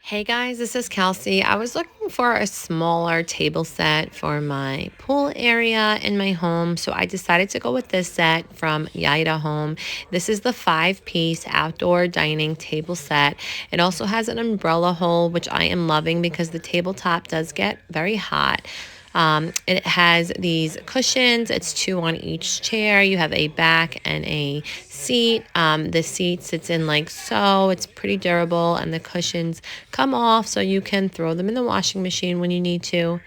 Hey guys, this is Kelsey. I was looking for a smaller table set for my pool area in my home, so I decided to go with this set from Yaida Home. This is the 5-piece outdoor dining table set. It also has an umbrella hole, which I am loving because the tabletop does get very hot. It has these cushions. It's 2 on each chair. You have a back and a seat. The seat sits in like so. It's pretty durable, and the cushions come off so you can throw them in the washing machine when you need to.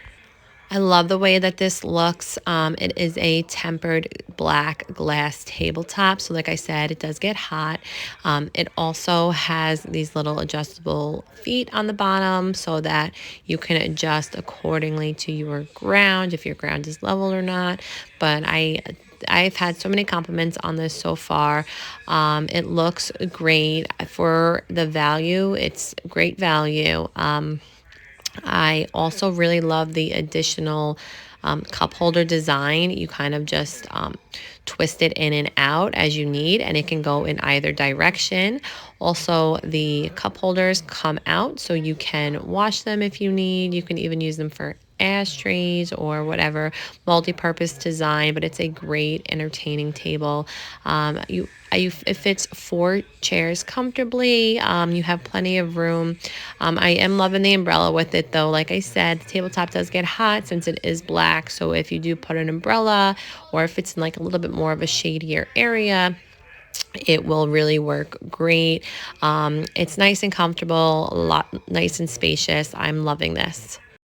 I love the way that this looks. It is a tempered black glass tabletop. So like I said, it does get hot. It also has these little adjustable feet on the bottom so that you can adjust accordingly to your ground, if your ground is level or not. But I've had so many compliments on this so far. It looks great for the value. It's great value. I also really love the additional cup holder design. You kind of just twist it in and out as you need, and it can go in either direction. Also, the cup holders come out so you can wash them if you need. You can even use them for ashtrays or whatever multi-purpose design, but it's a great entertaining table. It fits 4 chairs comfortably. You have plenty of room. I am loving the umbrella with it though. Like I said, the tabletop does get hot since it is black, so if you do put an umbrella or if it's in like a little bit more of a shadier area, it will really work great. It's nice and comfortable, a lot nice and spacious. I'm loving this.